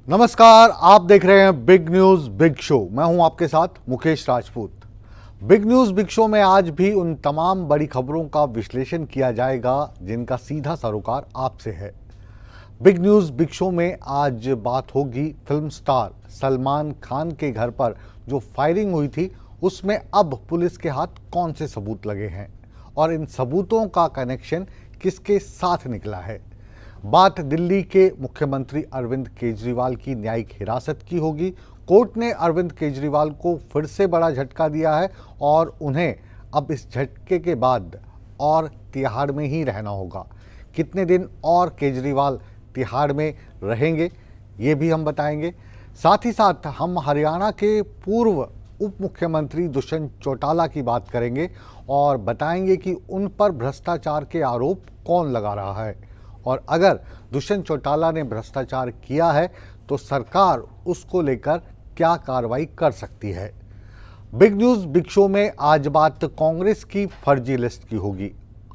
नमस्कार, आप देख रहे हैं बिग न्यूज बिग शो। मैं हूं आपके साथ Mukesh Rajput. Big news big show में आज भी उन तमाम बड़ी खबरों का विश्लेषण किया जाएगा जिनका सीधा सरोकार आपसे है। बिग न्यूज बिग शो में आज बात होगी फिल्म स्टार सलमान खान के घर पर जो फायरिंग हुई थी उसमें अब पुलिस के हाथ कौन से सबूत लगे हैं और इन सबूतों का कनेक्शन किसके साथ निकला है। बात दिल्ली के मुख्यमंत्री अरविंद केजरीवाल की न्यायिक हिरासत की होगी। कोर्ट ने अरविंद केजरीवाल को फिर से बड़ा झटका दिया है और उन्हें अब इस झटके के बाद और तिहाड़ में ही रहना होगा। कितने दिन और केजरीवाल तिहाड़ में रहेंगे ये भी हम बताएंगे। साथ ही साथ हम हरियाणा के पूर्व उप मुख्यमंत्री दुष्यंत चौटाला की बात करेंगे और बताएंगे कि उन पर भ्रष्टाचार के आरोप कौन लगा रहा है और अगर दुष्यंत चौटाला ने भ्रष्टाचार किया है तो सरकार उसको लेकर क्या कार्रवाई कर सकती है। बिग न्यूज़ बिग शो में आज बात कांग्रेस की फर्जी लिस्ट की होगी।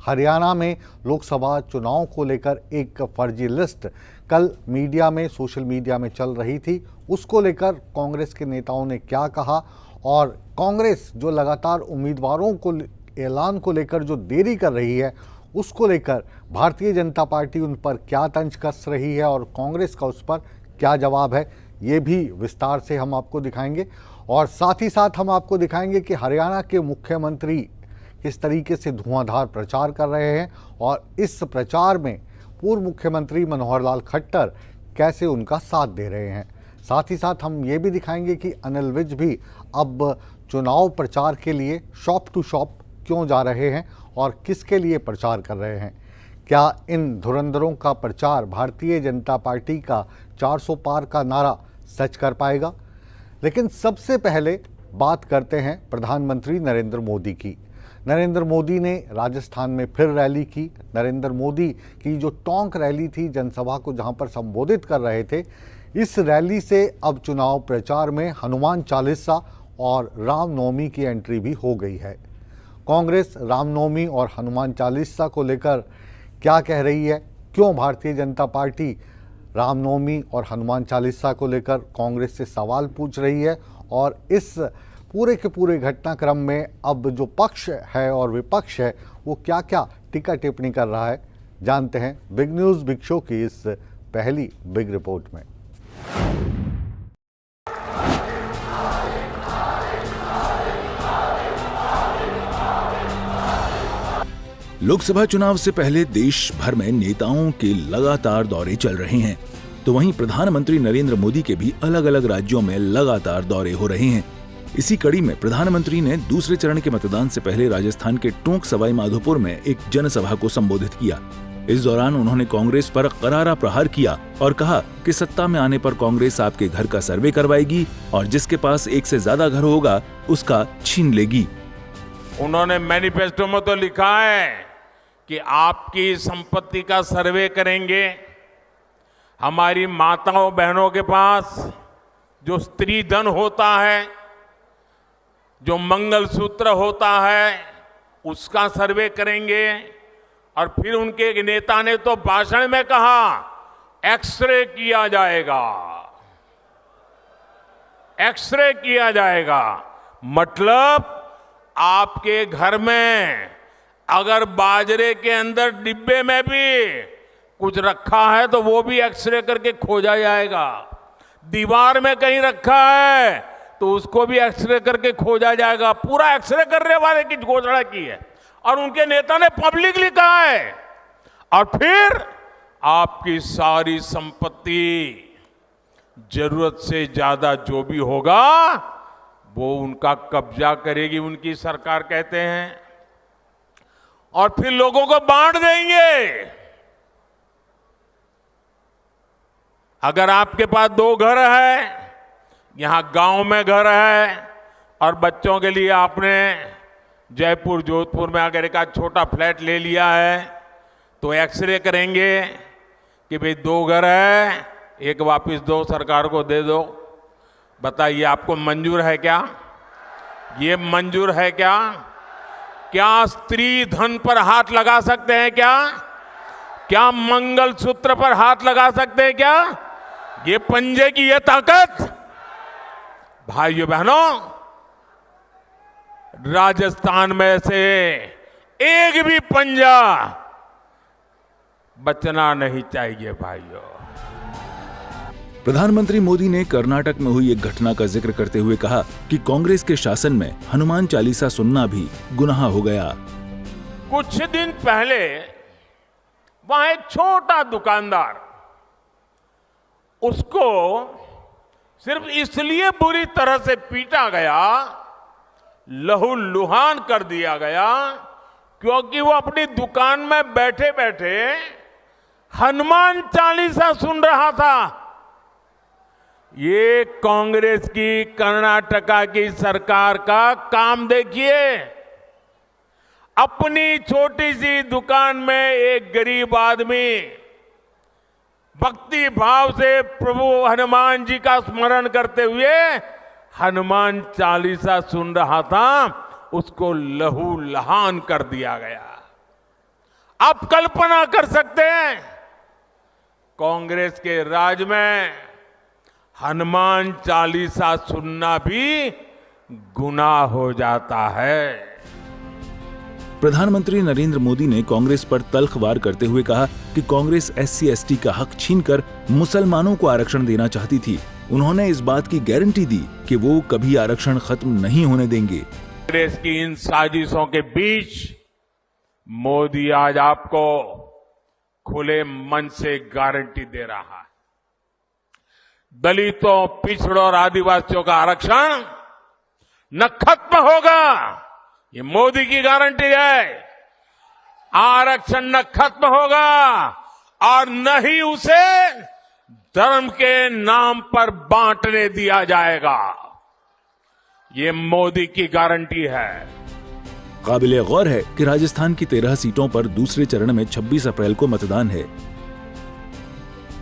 हरियाणा में लोकसभा चुनाव को लेकर एक फर्जी लिस्ट कल मीडिया में सोशल मीडिया में चल रही थी। उसको लेकर कांग्रेस के नेताओं ने क्या कहा और कांग्रेस जो लगातार उम्मीदवारों को ऐलान को लेकर जो देरी कर रही है उसको लेकर भारतीय जनता पार्टी उन पर क्या तंज कस रही है और कांग्रेस का उस पर क्या जवाब है, ये भी विस्तार से हम आपको दिखाएंगे। और साथ ही साथ हम आपको दिखाएंगे कि हरियाणा के मुख्यमंत्री किस तरीके से धुआंधार प्रचार कर रहे हैं और इस प्रचार में पूर्व मुख्यमंत्री मनोहर लाल खट्टर कैसे उनका साथ दे रहे हैं। साथ ही साथ हम ये भी दिखाएंगे कि अनिल विज भी अब चुनाव प्रचार के लिए शॉप टू शॉप क्यों जा रहे हैं और किसके लिए प्रचार कर रहे हैं। क्या इन धुरंधरों का प्रचार भारतीय जनता पार्टी का 400 पार का नारा सच कर पाएगा। लेकिन सबसे पहले बात करते हैं प्रधानमंत्री नरेंद्र मोदी की। नरेंद्र मोदी ने राजस्थान में फिर रैली की। नरेंद्र मोदी की जो टोंक रैली थी, जनसभा को जहां पर संबोधित कर रहे थे, इस रैली से अब चुनाव प्रचार में हनुमान चालीसा और रामनवमी की एंट्री भी हो गई है। कांग्रेस रामनवमी और हनुमान चालीसा को लेकर क्या कह रही है, क्यों भारतीय जनता पार्टी रामनवमी और हनुमान चालीसा को लेकर कांग्रेस से सवाल पूछ रही है और इस पूरे के पूरे घटनाक्रम में अब जो पक्ष है और विपक्ष है वो क्या क्या टीका टिप्पणी कर रहा है, जानते हैं बिग न्यूज़ बिग शो की इस पहली बिग रिपोर्ट में। लोकसभा चुनाव से पहले देश भर में नेताओं के लगातार दौरे चल रहे हैं, तो वहीं प्रधानमंत्री नरेंद्र मोदी के भी अलग अलग राज्यों में लगातार दौरे हो रहे हैं। इसी कड़ी में प्रधानमंत्री ने दूसरे चरण के मतदान से पहले राजस्थान के टोंक सवाई माधोपुर में एक जनसभा को संबोधित किया। इस दौरान उन्होंने कांग्रेस पर करारा प्रहार किया और कहा कि सत्ता में आने पर कांग्रेस आपके घर का सर्वे करवाएगी और जिसके पास एक से ज्यादा घर होगा उसका छीन लेगी। उन्होंने मैनिफेस्टो में तो लिखा है कि आपकी संपत्ति का सर्वे करेंगे। हमारी माताओं बहनों के पास जो स्त्री धन होता है, जो मंगलसूत्र होता है, उसका सर्वे करेंगे। और फिर उनके एक नेता ने तो भाषण में कहा एक्सरे किया जाएगा, एक्सरे किया जाएगा। मतलब आपके घर में अगर बाजरे के अंदर डिब्बे में भी कुछ रखा है तो वो भी एक्सरे करके खोजा जाएगा। दीवार में कहीं रखा है तो उसको भी एक्सरे करके खोजा जाएगा। पूरा एक्सरे करने वाले की घोषणा की है और उनके नेता ने पब्लिकली कहा है। और फिर आपकी सारी संपत्ति जरूरत से ज्यादा जो भी होगा वो उनका कब्जा करेगी उनकी सरकार, कहते हैं, और फिर लोगों को बांट देंगे। अगर आपके पास 2 घर है, यहां गांव में घर है और बच्चों के लिए आपने जयपुर जोधपुर में अगर एक छोटा फ्लैट ले लिया है तो एक्सरे करेंगे कि भाई 2 घर है, एक वापस दो, सरकार को दे दो। बताइए आपको मंजूर है क्या? ये मंजूर है क्या? क्या स्त्री धन पर हाथ लगा सकते हैं क्या? क्या मंगलसूत्र पर हाथ लगा सकते हैं क्या? ये पंजे की ये ताकत, भाइयों बहनों, राजस्थान में से एक भी पंजा बचना नहीं चाहिए भाइयों। प्रधानमंत्री मोदी ने कर्नाटक में हुई एक घटना का जिक्र करते हुए कहा कि कांग्रेस के शासन में हनुमान चालीसा सुनना भी गुनाह हो गया। कुछ दिन पहले वहां एक छोटा दुकानदार, उसको सिर्फ इसलिए बुरी तरह से पीटा गया, लहूलुहान कर दिया गया, क्योंकि वो अपनी दुकान में बैठे बैठे हनुमान चालीसा सुन रहा था। ये कांग्रेस की कर्नाटका की सरकार का काम देखिए। अपनी छोटी सी दुकान में एक गरीब आदमी भक्ति भाव से प्रभु हनुमान जी का स्मरण करते हुए हनुमान चालीसा सुन रहा था, उसको लहूलुहान कर दिया गया। आप कल्पना कर सकते हैं, कांग्रेस के राज में हनुमान चालीसा सुनना भी गुनाह हो जाता है। प्रधानमंत्री नरेंद्र मोदी ने कांग्रेस पर तल्खवार करते हुए कहा कि कांग्रेस SC/ST का हक छीनकर मुसलमानों को आरक्षण देना चाहती थी। उन्होंने इस बात की गारंटी दी कि वो कभी आरक्षण खत्म नहीं होने देंगे। कांग्रेस की इन साजिशों के बीच मोदी आज आपको खुले मन से गारंटी दे रहा है, दलितों, पिछड़ों और आदिवासियों का आरक्षण न खत्म होगा। ये मोदी की गारंटी है। आरक्षण न खत्म होगा और न ही उसे धर्म के नाम पर बांटने दिया जाएगा। ये मोदी की गारंटी है। काबिले गौर है कि राजस्थान की 13 सीटों पर दूसरे चरण में 26 अप्रैल को मतदान है।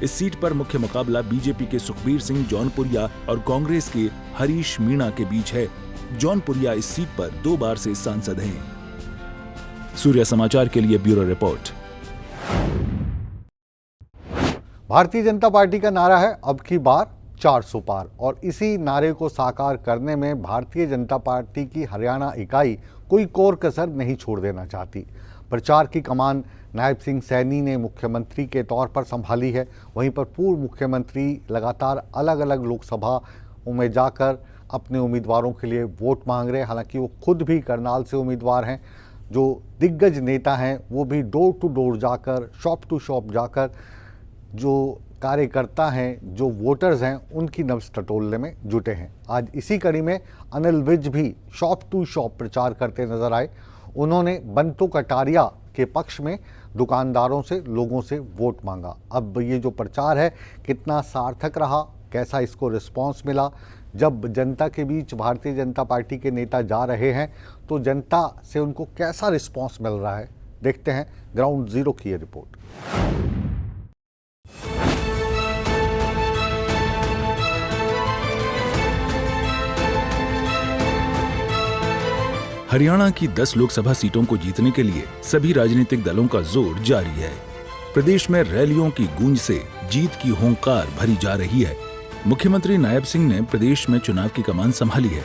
इस सीट पर मुख्य मुकाबला बीजेपी के सुखबीर सिंह जौनपुरिया और कांग्रेस के हरीश मीणा के बीच है। जौनपुरिया इस सीट पर 2 बार से सांसद हैं। सूर्य समाचार के लिए bureau report. Bharatiya Janata party का नारा है अब की बार 400 पार, और इसी नारे को साकार करने में भारतीय जनता पार्टी की हरियाणा इकाई कोई कोर कसर नहीं छोड़ देना चाहती। प्रचार की कमान नायब सिंह सैनी ने मुख्यमंत्री के तौर पर संभाली है। वहीं पर पूर्व मुख्यमंत्री लगातार अलग अलग लोकसभाओं में जाकर अपने उम्मीदवारों के लिए वोट मांग रहे हैं। हालांकि वो खुद भी करनाल से उम्मीदवार हैं। जो दिग्गज नेता हैं वो भी डोर टू डोर जाकर, शॉप टू शॉप जाकर जो कार्यकर्ता हैं, जो वोटर्स हैं, उनकी नब्ज टटोलने में जुटे हैं। आज इसी कड़ी में अनिल विज भी शॉप टू शॉप प्रचार करते नजर आए। उन्होंने बंटू कटारिया के पक्ष में दुकानदारों से, लोगों से वोट मांगा। अब ये जो प्रचार है कितना सार्थक रहा, कैसा इसको रिस्पांस मिला, जब जनता के बीच भारतीय जनता पार्टी के नेता जा रहे हैं तो जनता से उनको कैसा रिस्पांस मिल रहा है, देखते हैं ग्राउंड जीरो की ये रिपोर्ट। हरियाणा की 10 लोकसभा सीटों को जीतने के लिए सभी राजनीतिक दलों का जोर जारी है। प्रदेश में रैलियों की गूंज से जीत की हुंकार भरी जा रही है। मुख्यमंत्री नायब सिंह ने प्रदेश में चुनाव की कमान संभाली है।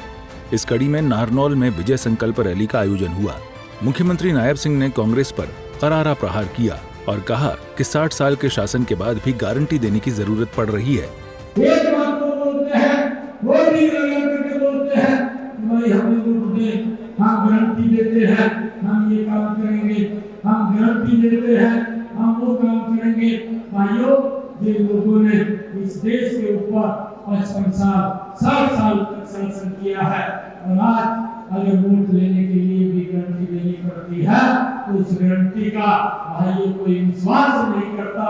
इस कड़ी में नारनौल में विजय संकल्प रैली का आयोजन हुआ। मुख्यमंत्री नायब सिंह ने कांग्रेस पर करारा प्रहार किया और कहा कि 60 साल के शासन के बाद भी गारंटी देने की जरूरत पड़ रही है। एक बात को बोलते हैं, वो भी करके बोलते हैं, भाई हमें वोट दे, हम गारंटी देते हैं, हम ये काम करेंगे, हम गारंटी देते हैं, हम वो काम करेंगे। भाइयों, जिन लोगों ने इस देश के ऊपर 55 साल, 60 साल तक शासन किया है और आज अगर वोट लेने के लिए भी गारंटी देनी पड़ती है तो उस गारंटी का भाइयों कोई विश्वास नहीं करता।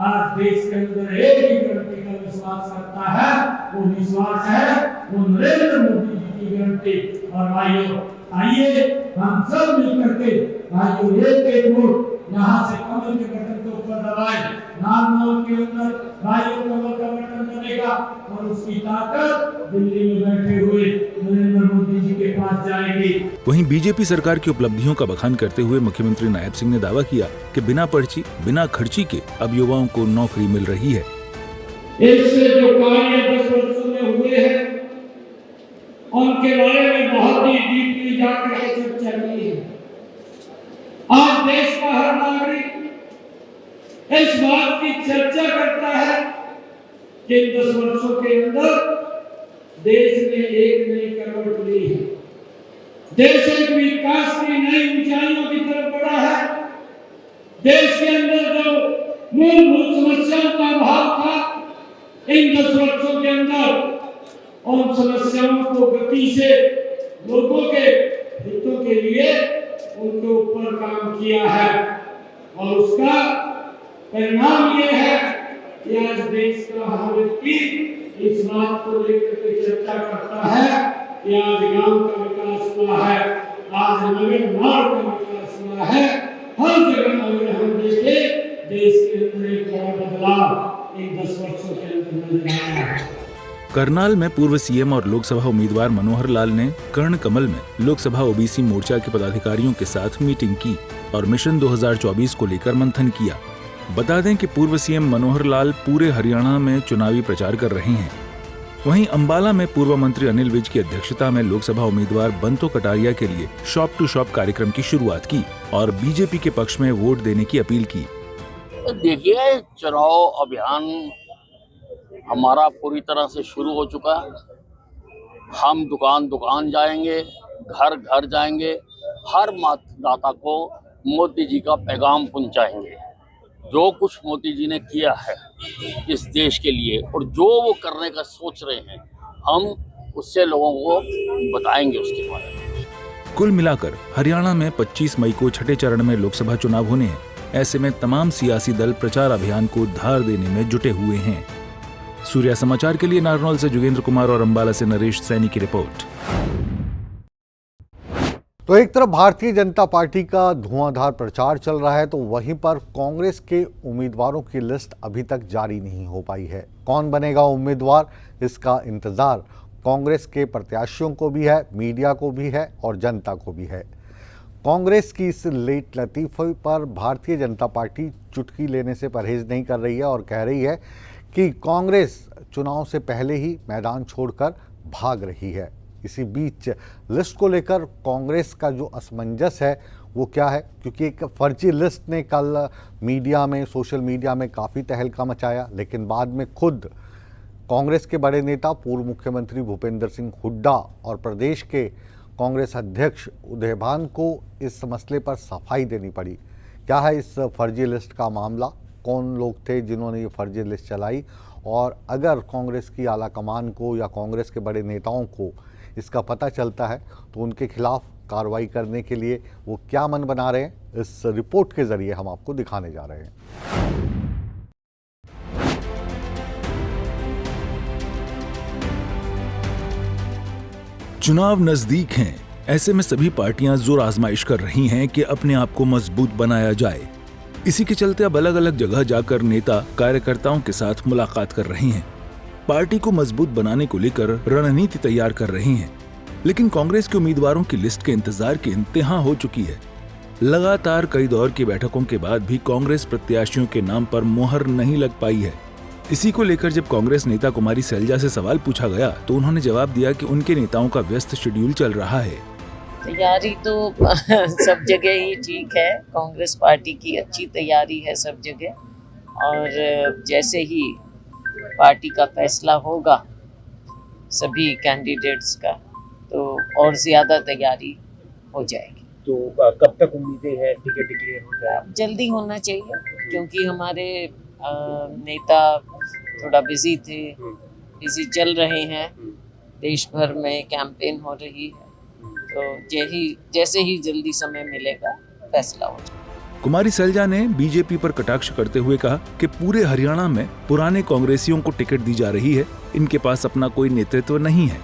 आज देश के अंदर एक ही गारंटी का विश्वास करता है, वो विश्वास है वो नरेंद्र मोदी जी की गारंटी। और भाइयों, आइए हम सब मिलकर के भाइयों एक वोट यहाँ से कमल के बटन के ऊपर दबाएं। नारनौल के अंदर भाइयों कमल का बटन दबेगा और उसकी ताकत दिल्ली में बैठे हुए नरेंद्र मोदी जी के पास जाएगी। वहीं बीजेपी सरकार की उपलब्धियों का बखान करते हुए मुख्यमंत्री नायब सिंह ने दावा किया कि बिना पर्ची, बिना खर्ची के अब युवाओं को नौकरी मिल रही है। इससे जो कार्य 10 वर्षों में हुए हैं उनके बारे में बहुत ही डीपली जाकर के चर्चा की है। आज देश का हर नागरिक इस बात की चर्चा करता है कि इन 10 वर्षों के अंदर देश ने एक नई करवट ली है। देश एक विकास की नई ऊंचाइयों की तरफ बढ़ा है। देश के अंदर जो मूलभूत समस्याओं का अभाव था, इन 10 वर्षों के अंदर उन समस्याओं को गति से लोगों के हितों के लिए उनके ऊपर काम किया है और उसका परिणाम ये है कि आज देश का हर व्यक्ति इस बात को लेकर के चर्चा करता है कि आज गांव का विकास हुआ है, आज नगर नाड़ का विकास हुआ है। हर जगह अगर हम देखें देश के अंदर एक बड़ा बदलाव इन 10 वर्षों के अंदर नजर आया है। करनाल में पूर्व सीएम और लोकसभा उम्मीदवार मनोहर लाल ने कर्ण कमल में लोकसभा ओबीसी मोर्चा के पदाधिकारियों के साथ मीटिंग की और मिशन 2024 को लेकर मंथन किया। बता दें कि पूर्व सीएम मनोहर लाल पूरे हरियाणा में चुनावी प्रचार कर रहे हैं। वहीं अंबाला में पूर्व मंत्री अनिल विज की अध्यक्षता में लोकसभा उम्मीदवार बंतो कटारिया के लिए शॉप टू शॉप कार्यक्रम की शुरुआत की और बीजेपी के पक्ष में वोट देने की अपील की। देखिए, चुनाव अभियान हमारा पूरी तरह से शुरू हो चुका है। हम दुकान दुकान जाएंगे, घर घर जाएंगे, हर मतदाता को मोदी जी का पैगाम पहुंचाएंगे। जो कुछ मोदी जी ने किया है इस देश के लिए और जो वो करने का सोच रहे हैं, हम उससे लोगों को बताएंगे उसके बारे में। कुल मिलाकर हरियाणा में 25 मई को छठे चरण में लोकसभा चुनाव होने हैं। ऐसे में तमाम सियासी दल प्रचार अभियान को धार देने में जुटे हुए हैं। सूर्या समाचार के लिए नारनौल से जोगेंद्र कुमार और अंबाला से नरेश सैनी की रिपोर्ट। तो एक तरफ भारतीय जनता पार्टी का धुआंधार प्रचार चल रहा है, तो वहीं पर कांग्रेस के उम्मीदवारों की लिस्ट अभी तक जारी नहीं हो पाई है। कौन बनेगा उम्मीदवार, इसका इंतजार कांग्रेस के प्रत्याशियों को भी है, मीडिया को भी है और जनता को भी है। कांग्रेस की इस लेट लतीफ़ी पर भारतीय जनता पार्टी चुटकी लेने से परहेज नहीं कर रही है और कह रही है कि कांग्रेस चुनाव से पहले ही मैदान छोड़कर भाग रही है। इसी बीच लिस्ट को लेकर कांग्रेस का जो असमंजस है वो क्या है, क्योंकि एक फर्जी लिस्ट ने कल मीडिया में, सोशल मीडिया में काफ़ी तहलका मचाया, लेकिन बाद में खुद कांग्रेस के बड़े नेता पूर्व मुख्यमंत्री भूपेंद्र सिंह हुड्डा और प्रदेश के कांग्रेस अध्यक्ष उदयभान को इस मसले पर सफाई देनी पड़ी। क्या है इस फर्जी लिस्ट का मामला, कौन लोग थे जिन्होंने ये फर्जी लिस्ट चलाई, और अगर कांग्रेस की आला कमान को या कांग्रेस के बड़े नेताओं को इसका पता चलता है तो उनके खिलाफ कार्रवाई करने के लिए वो क्या मन बना रहे हैं, इस रिपोर्ट के जरिए हम आपको दिखाने जा रहे हैं। चुनाव नजदीक हैं, ऐसे में सभी पार्टियां जोर आजमाइश कर रही हैं कि अपने आप को मजबूत बनाया जाए। इसी के चलते अब अलग अलग जगह जाकर नेता कार्यकर्ताओं के साथ मुलाकात कर रहे हैं, पार्टी को मजबूत बनाने को लेकर रणनीति तैयार कर रहे हैं। लेकिन कांग्रेस के उम्मीदवारों की लिस्ट के इंतजार की इंतहा हो चुकी है। लगातार कई दौर की बैठकों के बाद भी कांग्रेस प्रत्याशियों के नाम पर मोहर नहीं लग पाई है। इसी को लेकर जब कांग्रेस नेता कुमारी सैलजा से सवाल पूछा गया तो उन्होंने जवाब दिया कि उनके नेताओं का व्यस्त शेड्यूल चल रहा है। तैयारी तो सब जगह ही ठीक है, कांग्रेस पार्टी की अच्छी तैयारी है सब जगह, और जैसे ही पार्टी का फैसला होगा सभी कैंडिडेट्स का तो और ज़्यादा तैयारी हो जाएगी। तो कब तक उम्मीदें हैं टिकट क्लियर हो जाए? जल्दी होना चाहिए, क्योंकि हमारे नेता थोड़ा बिजी थे, बिजी चल रहे हैं, देश भर में कैंपेन हो रही है, तो जैसे ही जल्दी समय मिलेगा फैसला हो जाएगा। कुमारी सैलजा ने बीजेपी पर कटाक्ष करते हुए कहा कि पूरे हरियाणा में पुराने कांग्रेसियों को टिकट दी जा रही है, इनके पास अपना कोई नेतृत्व नहीं है।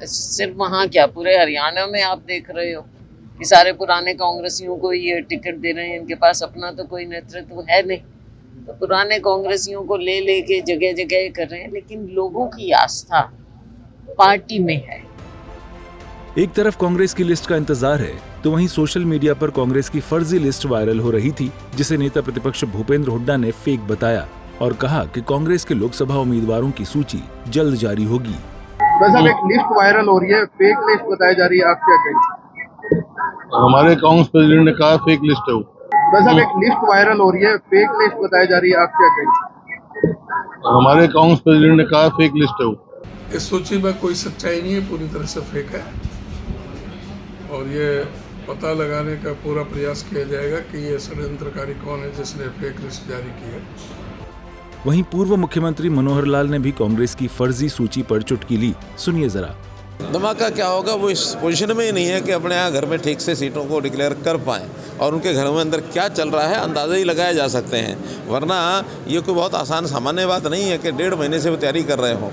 सिर्फ वहाँ क्या, पूरे हरियाणा में आप देख रहे हो कि सारे पुराने कांग्रेसियों को ये टिकट दे रहे हैं, इनके पास अपना तो कोई नेतृत्व है नहीं। तो पुराने कांग्रेसियों को ले के जगह जगह कर रहे हैं, लेकिन लोगों की आस्था पार्टी में है। एक तरफ कांग्रेस की लिस्ट का इंतजार है तो वहीं सोशल मीडिया पर कांग्रेस की फर्जी लिस्ट वायरल हो रही थी, जिसे नेता प्रतिपक्ष भूपेंद्र हुड्डा ने फेक बताया। और कहा कि कांग्रेस के लोकसभा उम्मीदवारों की सूची जल्द जारी होगी। बस अब एक लिस्ट वायरल हो रही है, फेक लिस्ट बताई जा रही है, आप क्या कहेंगे? हमारे कांग्रेस प्रेसिडेंट ने कहा फेक लिस्ट है वो। बस अब एक लिस्ट वायरल हो रही है, फेक लिस्ट बताई जा रही है, आप क्या कहेंगे? हमारे कांग्रेस प्रेसिडेंट ने कहा फेक लिस्ट है वो। इस सूची में कोई सच्चाई नहीं है, पूरी तरह से फेक है और ये पता लगाने का पूरा प्रयास किया जाएगा कि ये षड्यंत्रकारी कौन है जिसने फेक लिस्ट जारी की है। वहीं पूर्व मुख्यमंत्री मनोहर लाल ने भी कांग्रेस की फर्जी सूची पर चुटकी ली। सुनिए जरा। धमाका क्या होगा, वो इस पोजीशन में ही नहीं है कि अपने यहाँ घर में ठीक से सीटों को डिक्लेयर कर पाएँ और उनके घरों में अंदर क्या चल रहा है अंदाज़ा ही लगाए जा सकते हैं। वरना ये कोई बहुत आसान सामान्य बात नहीं है कि 1.5 महीने से वो तैयारी कर रहे हों।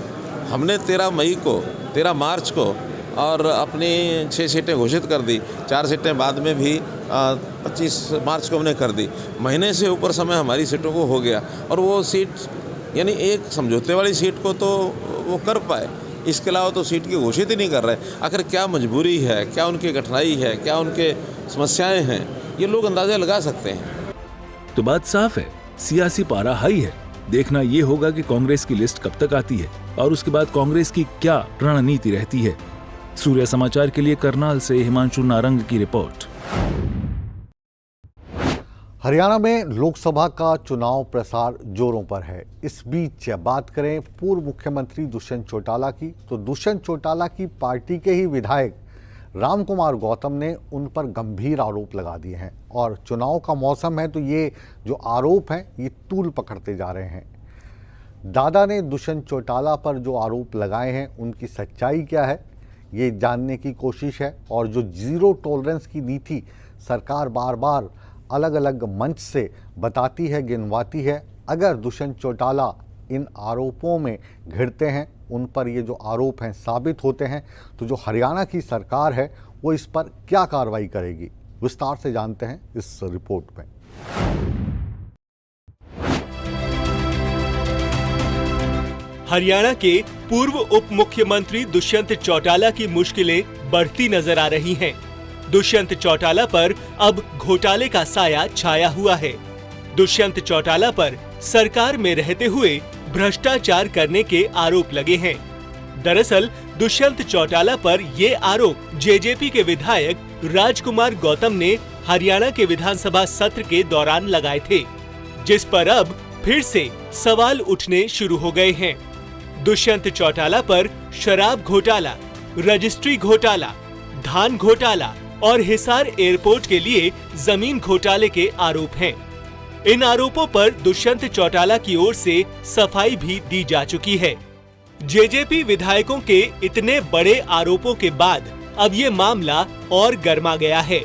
हमने 13 मार्च को और अपनी 6 सीटें घोषित कर दी, 4 सीटें बाद में भी 25 मार्च को हमने कर दी। महीने से ऊपर समय हमारी सीटों को हो गया और वो सीट यानी एक समझौते वाली सीट को तो वो कर पाए, इसके अलावा तो सीट की घोषित ही नहीं कर रहे। आखिर क्या मजबूरी है, क्या उनकी कठिनाई है, क्या उनके समस्याएं हैं, ये लोग अंदाजा लगा सकते हैं। तो बात साफ है, सियासी पारा हाई है। देखना ये होगा कि कांग्रेस की लिस्ट कब तक आती है और उसके बाद कांग्रेस की क्या रणनीति रहती है। सूर्य समाचार के लिए करनाल से हिमांशु नारंग की रिपोर्ट। हरियाणा में लोकसभा का चुनाव प्रसार जोरों पर है। इस बीच बात करें पूर्व मुख्यमंत्री दुष्यंत चौटाला की, तो दुष्यंत चौटाला की पार्टी के ही विधायक रामकुमार गौतम ने उन पर गंभीर आरोप लगा दिए हैं और चुनाव का मौसम है तो ये जो आरोप हैं ये तूल पकड़ते जा रहे हैं। दादा ने दुष्यंत चौटाला पर जो आरोप लगाए हैं उनकी सच्चाई क्या है ये जानने की कोशिश है और जो जीरो टॉलरेंस की नीति सरकार बार बार अलग अलग मंच से बताती है, गिनवाती है, अगर दुष्यंत चौटाला इन आरोपों में घिरते हैं, उन पर ये जो आरोप हैं साबित होते हैं, तो जो हरियाणा की सरकार है वो इस पर क्या कार्रवाई करेगी, विस्तार से जानते हैं इस रिपोर्ट में। हरियाणा के पूर्व उप मुख्यमंत्री दुष्यंत चौटाला की मुश्किलें बढ़ती नजर आ रही हैं। दुष्यंत चौटाला पर अब घोटाले का साया छाया हुआ है। दुष्यंत चौटाला पर सरकार में रहते हुए भ्रष्टाचार करने के आरोप लगे हैं। दरअसल दुष्यंत चौटाला पर ये आरोप जेजेपी के विधायक राजकुमार गौतम ने हरियाणा के विधानसभा सत्र के दौरान लगाए थे, जिस पर अब फिर से सवाल उठने शुरू हो गए हैं। दुष्यंत चौटाला पर शराब घोटाला, रजिस्ट्री घोटाला, धान घोटाला और हिसार एयरपोर्ट के लिए जमीन घोटाले के आरोप हैं। इन आरोपों पर दुष्यंत चौटाला की ओर से सफाई भी दी जा चुकी है। जेजेपी विधायकों के इतने बड़े आरोपों के बाद अब ये मामला और गर्मा गया है।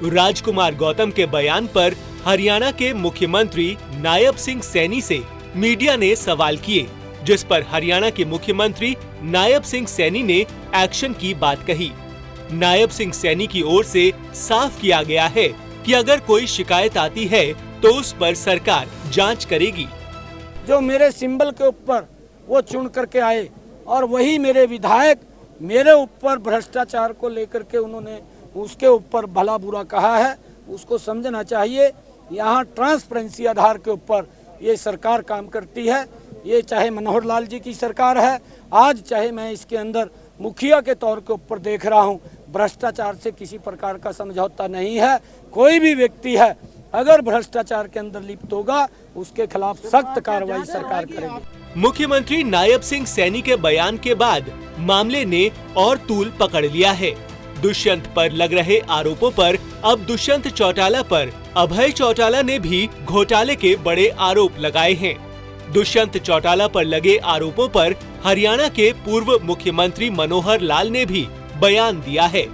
राजकुमार गौतम के बयान पर हरियाणा के मुख्यमंत्री नायब सिंह सैनी से मीडिया ने सवाल किए, जिस पर हरियाणा के मुख्यमंत्री नायब सिंह सैनी ने एक्शन की बात कही। नायब सिंह सैनी की ओर से साफ किया गया है कि अगर कोई शिकायत आती है तो उस पर सरकार जांच करेगी। जो मेरे सिंबल के ऊपर वो चुन करके आए और वही मेरे विधायक मेरे ऊपर भ्रष्टाचार को लेकर के उन्होंने उसके ऊपर भला बुरा कहा है, उसको समझना चाहिए। यहाँ ट्रांसपेरेंसी आधार के ऊपर ये सरकार काम करती है। ये चाहे मनोहर लाल जी की सरकार है, आज चाहे मैं इसके अंदर मुखिया के तौर के ऊपर देख रहा हूँ, भ्रष्टाचार से किसी प्रकार का समझौता नहीं है। कोई भी व्यक्ति है अगर भ्रष्टाचार के अंदर लिप्त होगा उसके खिलाफ सख्त कार्रवाई सरकार करेगी। मुख्यमंत्री नायब सिंह सैनी के बयान के बाद मामले ने और तूल पकड़ लिया है। दुष्यंत पर लग रहे आरोपों पर अब दुष्यंत चौटाला पर अभय चौटाला ने भी घोटाले के बड़े आरोप लगाए हैं। दुष्यंत चौटाला पर लगे आरोपों पर हरियाणा के पूर्व मुख्यमंत्री मनोहर लाल ने भी बयान दिया है।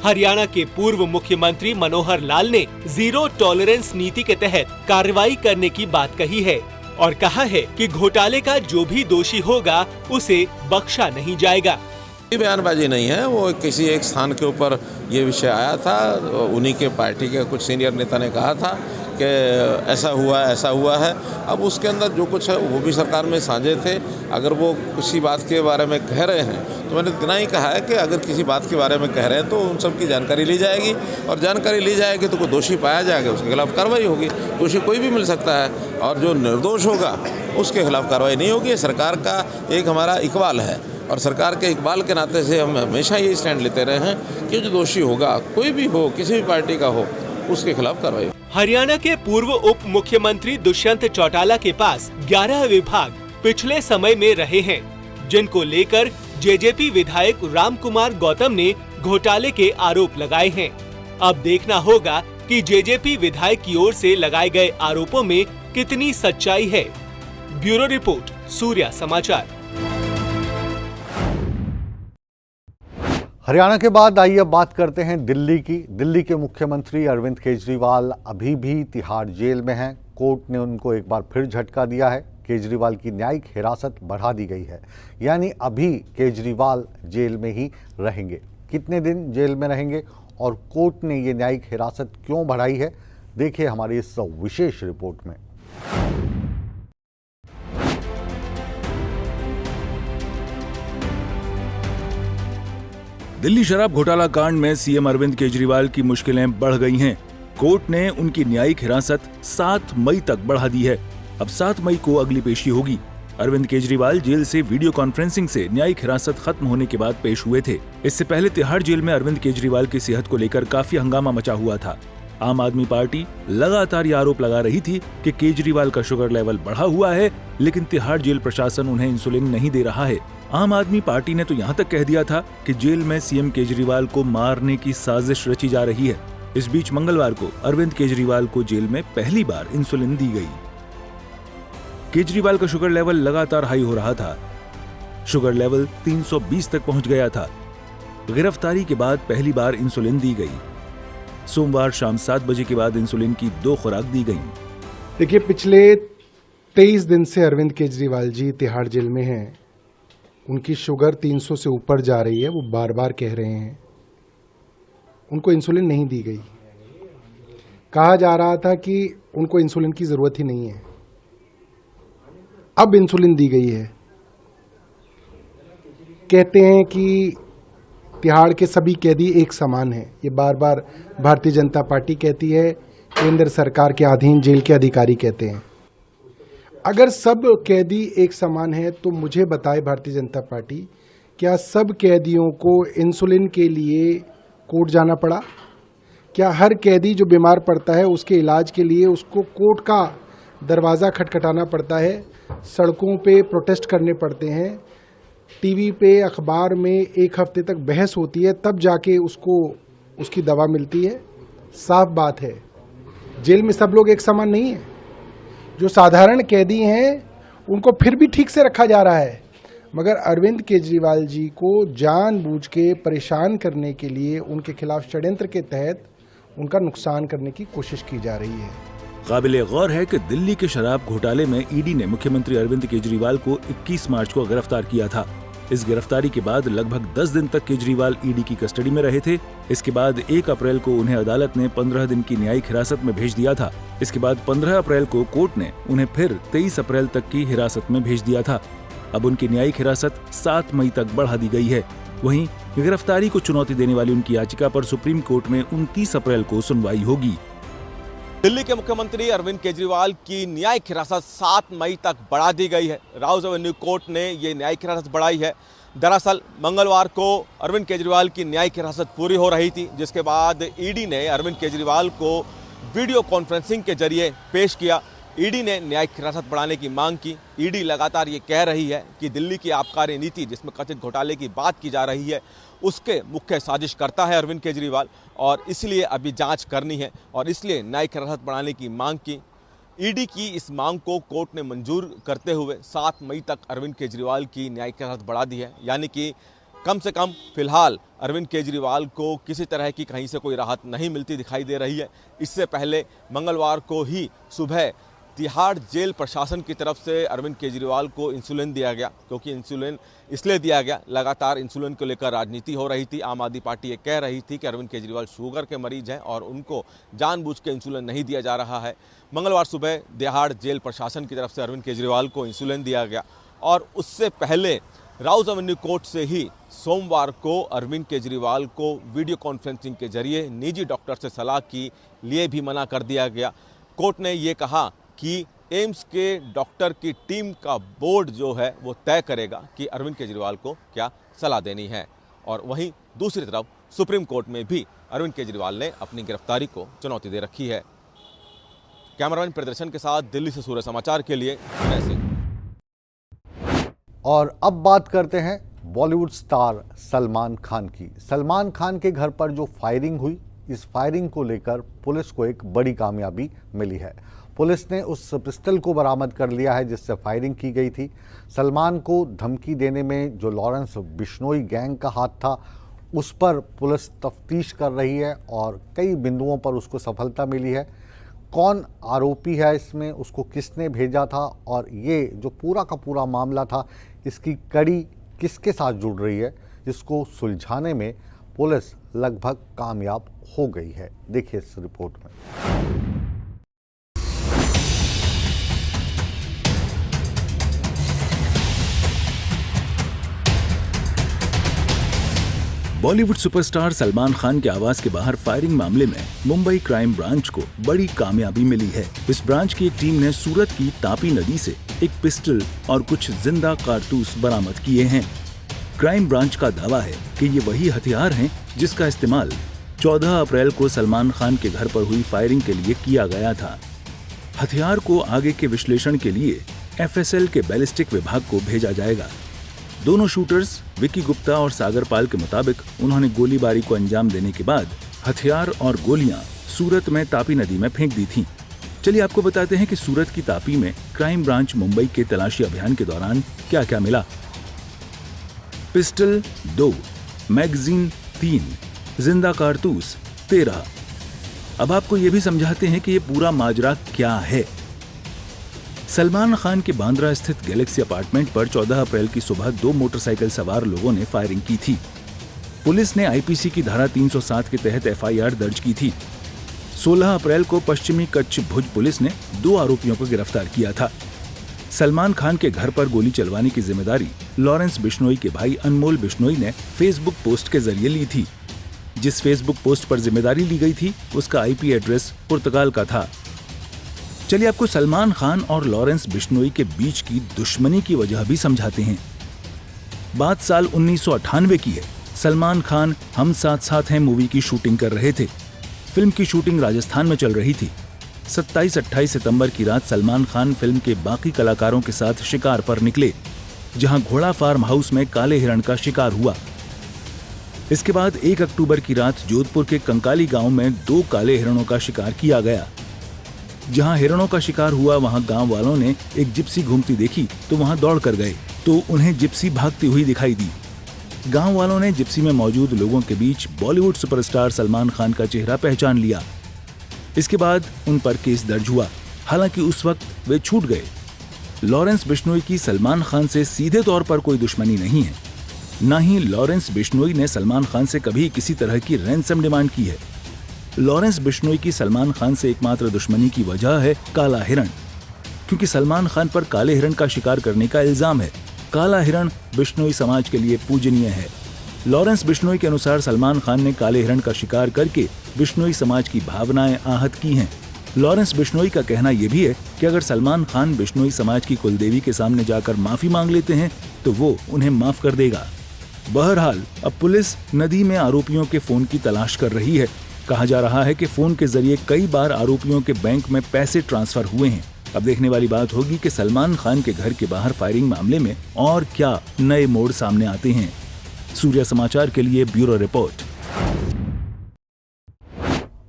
हरियाणा के पूर्व मुख्यमंत्री मनोहर लाल ने जीरो टॉलरेंस नीति के तहत कार्रवाई करने की बात कही है और कहा है कि घोटाले का जो भी दोषी होगा उसे बख्शा नहीं जाएगा। बयानबाजी नहीं है, वो किसी एक स्थान के ऊपर ये विषय आया था, उन्हीं के पार्टी के कुछ सीनियर नेता ने कहा था कि ऐसा हुआ है। अब उसके अंदर जो कुछ है वो भी सरकार में साझे थे। अगर वो किसी बात के बारे में कह रहे हैं तो मैंने इतना ही कहा है कि अगर किसी बात के बारे में कह रहे हैं तो उन सब की जानकारी ली जाएगी, और जानकारी ली जाएगी तो कोई दोषी पाया जाएगा, उसके खिलाफ कार्रवाई होगी। दोषी कोई भी मिल सकता है, और जो निर्दोष होगा उसके खिलाफ कार्रवाई नहीं होगी। सरकार का एक हमारा इकबाल है, और सरकार के इकबाल के नाते से हम हमेशा ये स्टैंड लेते रहे हैं कि जो दोषी होगा, कोई भी हो, किसी भी पार्टी का हो, उसके खिलाफ कार्रवाई। हरियाणा के पूर्व उप मुख्यमंत्री दुष्यंत चौटाला के पास 11 विभाग पिछले समय में रहे हैं, जिनको लेकर जेजेपी विधायक रामकुमार गौतम ने घोटाले के आरोप लगाए हैं। अब देखना होगा कि जेजेपी विधायक की ओर से लगाए गए आरोपों में कितनी सच्चाई है। ब्यूरो रिपोर्ट, सूर्या समाचार। हरियाणा के बाद आइए अब बात करते हैं दिल्ली की। दिल्ली के मुख्यमंत्री अरविंद केजरीवाल अभी भी तिहाड़ जेल में हैं। कोर्ट ने उनको एक बार फिर झटका दिया है। केजरीवाल की न्यायिक हिरासत बढ़ा दी गई है, यानी अभी केजरीवाल जेल में ही रहेंगे। कितने दिन जेल में रहेंगे और कोर्ट ने ये न्यायिक हिरासत क्यों बढ़ाई है, देखिए हमारी इस विशेष रिपोर्ट में। दिल्ली शराब घोटाला कांड में सीएम अरविंद केजरीवाल की मुश्किलें बढ़ गई हैं। कोर्ट ने उनकी न्यायिक हिरासत 7 मई तक बढ़ा दी है। अब 7 मई को अगली पेशी होगी। अरविंद केजरीवाल जेल से वीडियो कॉन्फ्रेंसिंग से न्यायिक हिरासत खत्म होने के बाद पेश हुए थे। इससे पहले तिहाड़ जेल में अरविंद केजरीवाल की सेहत को लेकर काफी हंगामा मचा हुआ था। आम आदमी पार्टी लगातार ये आरोप लगा रही थी कि केजरीवाल का शुगर लेवल बढ़ा हुआ है, लेकिन तिहाड़ जेल प्रशासन उन्हें इंसुलिन नहीं दे रहा है। आम आदमी पार्टी ने तो यहाँ तक कह दिया था कि जेल में सीएम केजरीवाल को मारने की साजिश रची जा रही है। इस बीच मंगलवार को अरविंद केजरीवाल को जेल में पहली बार इंसुलिन दी गई। केजरीवाल का शुगर लेवल लगातार हाई हो रहा था। शुगर लेवल 320 तक पहुंच गया था। गिरफ्तारी के बाद पहली बार इंसुलिन दी गई। सोमवार शाम 7 बजे के बाद इंसुलिन की 2 खुराक दी गई। देखिए, पिछले 23 दिन से अरविंद केजरीवाल जी तिहाड़ जेल में हैं। उनकी शुगर 300 से ऊपर जा रही है। वो बार बार कह रहे हैं उनको इंसुलिन नहीं दी गई। कहा जा रहा था कि उनको इंसुलिन की जरूरत ही नहीं है। अब इंसुलिन दी गई है। कहते हैं कि तिहाड़ के सभी कैदी एक समान हैं। ये बार बार भारतीय जनता पार्टी कहती है, केंद्र सरकार के अधीन जेल के अधिकारी कहते हैं। अगर सब कैदी एक समान है तो मुझे बताए भारतीय जनता पार्टी, क्या सब कैदियों को इंसुलिन के लिए कोर्ट जाना पड़ा? क्या हर कैदी जो बीमार पड़ता है उसके इलाज के लिए उसको कोर्ट का दरवाज़ा खटखटाना पड़ता है, सड़कों पे प्रोटेस्ट करने पड़ते हैं, टीवी पे अखबार में 1 हफ्ते तक बहस होती है, तब जाके उसको उसकी दवा मिलती है? साफ बात है, जेल में सब लोग एक समान नहीं है। जो साधारण कैदी हैं उनको फिर भी ठीक से रखा जा रहा है, मगर अरविंद केजरीवाल जी को जानबूझ के परेशान करने के लिए उनके खिलाफ षड्यंत्र के तहत उनका नुकसान करने की कोशिश की जा रही है। काबिले गौर है कि दिल्ली के शराब घोटाले में ईडी ने मुख्यमंत्री अरविंद केजरीवाल को 21 मार्च को गिरफ्तार किया था। इस गिरफ्तारी के बाद लगभग 10 दिन तक केजरीवाल ईडी की कस्टडी में रहे थे। इसके बाद 1 अप्रैल को उन्हें अदालत ने 15 दिन की न्यायिक हिरासत में भेज दिया था। इसके बाद 15 अप्रैल को कोर्ट ने उन्हें फिर 23 अप्रैल तक की हिरासत में भेज दिया था। अब उनकी न्यायिक हिरासत 7 मई तक बढ़ा दी गई है। वहीं गिरफ्तारी को चुनौती देने वाली उनकी याचिका पर सुप्रीम कोर्ट में 29 अप्रैल को सुनवाई होगी। दिल्ली के मुख्यमंत्री अरविंद केजरीवाल की न्यायिक हिरासत 7 मई तक बढ़ा दी गई है। राउज एवेन्यू कोर्ट ने ये न्यायिक हिरासत बढ़ाई है। दरअसल मंगलवार को अरविंद केजरीवाल की न्यायिक हिरासत पूरी हो रही थी, जिसके बाद ईडी ने अरविंद केजरीवाल को वीडियो कॉन्फ्रेंसिंग के जरिए पेश किया। ईडी ने न्यायिक हिरासत बढ़ाने की मांग की। ईडी लगातार ये कह रही है कि दिल्ली की आबकारी नीति, जिसमें कथित घोटाले की बात की जा रही है, उसके मुख्य साजिश करता है अरविंद केजरीवाल, और इसलिए अभी जांच करनी है और इसलिए न्यायिक हिरासत बढ़ाने की मांग की। ईडी की इस मांग को कोर्ट ने मंजूर करते हुए 7 मई तक अरविंद केजरीवाल की न्यायिक हिरासत बढ़ा दी है। यानी कि कम से कम फिलहाल अरविंद केजरीवाल को किसी तरह की कहीं से कोई राहत नहीं मिलती दिखाई दे रही है। इससे पहले मंगलवार को ही सुबह तिहाड़ जेल प्रशासन की तरफ से अरविंद केजरीवाल को इंसुलिन दिया गया, क्योंकि इंसुलिन इसलिए दिया गया, लगातार इंसुलिन को लेकर राजनीति हो रही थी। आम आदमी पार्टी ये कह रही थी कि अरविंद केजरीवाल शुगर के मरीज हैं और उनको जानबूझ के इंसुलिन नहीं दिया जा रहा है। मंगलवार सुबह तिहाड़ जेल प्रशासन की तरफ से अरविंद केजरीवाल को इंसुलिन दिया गया और उससे पहले राउज एवेन्यू कोर्ट से ही सोमवार को अरविंद केजरीवाल को वीडियो कॉन्फ्रेंसिंग के जरिए निजी डॉक्टर से सलाह के लिए भी मना कर दिया गया। कोर्ट ने ये कहा कि एम्स के डॉक्टर की टीम का बोर्ड जो है वो तय करेगा कि अरविंद केजरीवाल को क्या सलाह देनी है। और वहीं दूसरी तरफ सुप्रीम कोर्ट में भी अरविंद केजरीवाल ने अपनी गिरफ्तारी को चुनौती दे रखी है। कैमरामैन प्रदर्शन के साथ दिल्ली से सूर्य समाचार के लिए विनय सिंह। और अब बात करते हैं बॉलीवुड स्टार सलमान खान की। सलमान खान के घर पर जो फायरिंग हुई, इस फायरिंग को लेकर पुलिस को एक बड़ी कामयाबी मिली है। पुलिस ने उस पिस्टल को बरामद कर लिया है जिससे फायरिंग की गई थी। सलमान को धमकी देने में जो लॉरेंस बिश्नोई गैंग का हाथ था, उस पर पुलिस तफ्तीश कर रही है और कई बिंदुओं पर उसको सफलता मिली है। कौन आरोपी है इसमें, उसको किसने भेजा था और ये जो पूरा का पूरा मामला था, इसकी कड़ी किसके साथ जुड़ रही है, इसको सुलझाने में पुलिस लगभग कामयाब हो गई है। देखिए इस रिपोर्ट में। बॉलीवुड सुपरस्टार सलमान खान के आवास के बाहर फायरिंग मामले में मुंबई क्राइम ब्रांच को बड़ी कामयाबी मिली है। इस ब्रांच की एक टीम ने सूरत की तापी नदी से एक पिस्टल और कुछ जिंदा कारतूस बरामद किए हैं। क्राइम ब्रांच का दावा है कि ये वही हथियार हैं जिसका इस्तेमाल 14 अप्रैल को सलमान खान के घर पर हुई फायरिंग के लिए किया गया था। हथियार को आगे के विश्लेषण के लिए FSL के बैलिस्टिक विभाग को भेजा जाएगा। दोनों शूटर्स विकी गुप्ता और सागर पाल के मुताबिक उन्होंने गोलीबारी को अंजाम देने के बाद हथियार और गोलियां सूरत में तापी नदी में फेंक दी थीं। चलिए आपको बताते हैं कि सूरत की तापी में क्राइम ब्रांच मुंबई के तलाशी अभियान के दौरान क्या क्या मिला। पिस्टल 2, मैगजीन 3, जिंदा कारतूस 13। अब आपको ये भी समझाते हैं कि ये पूरा माजरा क्या है। सलमान खान के बांद्रा स्थित गैलेक्सी अपार्टमेंट पर 14 अप्रैल की सुबह 2 मोटरसाइकिल सवार लोगों ने फायरिंग की थी। पुलिस ने IPC की धारा 307 के तहत FIR दर्ज की थी। 16 अप्रैल को पश्चिमी कच्छ भुज पुलिस ने 2 आरोपियों को गिरफ्तार किया था। सलमान खान के घर पर गोली चलवाने की जिम्मेदारी लॉरेंस बिश्नोई के भाई अनमोल बिश्नोई ने फेसबुक पोस्ट के जरिए ली थी। जिस फेसबुक पोस्ट पर जिम्मेदारी ली गई थी उसका IP एड्रेस पुर्तगाल का था। चलिए आपको सलमान खान और लॉरेंस बिश्नोई के बीच की दुश्मनी की वजह भी समझाते हैं। बात साल 1998 की है। सलमान खान हम साथ साथ हैं मूवी की शूटिंग कर रहे थे। फिल्म की शूटिंग राजस्थान में चल रही थी। 27-28 सितंबर की रात सलमान खान फिल्म के बाकी कलाकारों के साथ शिकार पर निकले, जहां घोड़ा फार्म हाउस में काले हिरण का शिकार हुआ। इसके बाद 1 अक्टूबर की रात जोधपुर के कंकाली गांव में 2 काले हिरणों का शिकार किया गया। जहां हिरणों का शिकार हुआ वहां गांव वालों ने एक जिप्सी घूमती देखी तो वहां दौड़ कर गए तो उन्हें जिप्सी भागती हुई दिखाई दी। गांव वालों ने जिप्सी में मौजूद लोगों के बीच बॉलीवुड सुपरस्टार सलमान खान का चेहरा पहचान लिया। इसके बाद उन पर केस दर्ज हुआ। हालांकि उस वक्त वे छूट गए। लॉरेंस बिश्नोई की सलमान खान से सीधे तौर पर कोई दुश्मनी नहीं है। न ही लॉरेंस बिश्नोई ने सलमान खान से कभी किसी तरह की रैंसम डिमांड की है। लॉरेंस बिश्नोई की सलमान खान से एकमात्र दुश्मनी की वजह है काला हिरण, क्योंकि सलमान खान पर काले हिरण का शिकार करने का इल्जाम है। काला हिरण बिश्नोई समाज के लिए पूजनीय है। लॉरेंस बिश्नोई के अनुसार सलमान खान ने काले हिरण का शिकार करके बिश्नोई समाज की भावनाएं आहत की हैं। लॉरेंस बिश्नोई का कहना यह भी है कि अगर सलमान खान बिश्नोई समाज की कुलदेवी के सामने जाकर माफी मांग लेते हैं तो वो उन्हें माफ कर देगा। बहरहाल अब पुलिस नदी में आरोपियों के फोन की तलाश कर रही है। कहा जा रहा है कि फोन के जरिए कई बार आरोपियों के बैंक में पैसे ट्रांसफर हुए हैं। अब देखने वाली बात होगी कि सलमान खान के घर के बाहर फायरिंग मामले में और क्या नए मोड़ सामने आते हैं। सूर्य समाचार के लिए bureau report.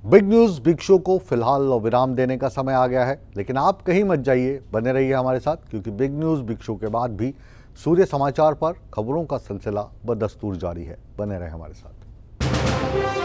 Big news big show को फिलहाल विराम देने का समय आ गया है, लेकिन आप कहीं मत जाइए, बने रहिए हमारे साथ, क्योंकि बिग न्यूज बिग शो के बाद भी सूर्य समाचार पर खबरों का सिलसिला बदस्तूर जारी है। बने रहे हमारे साथ।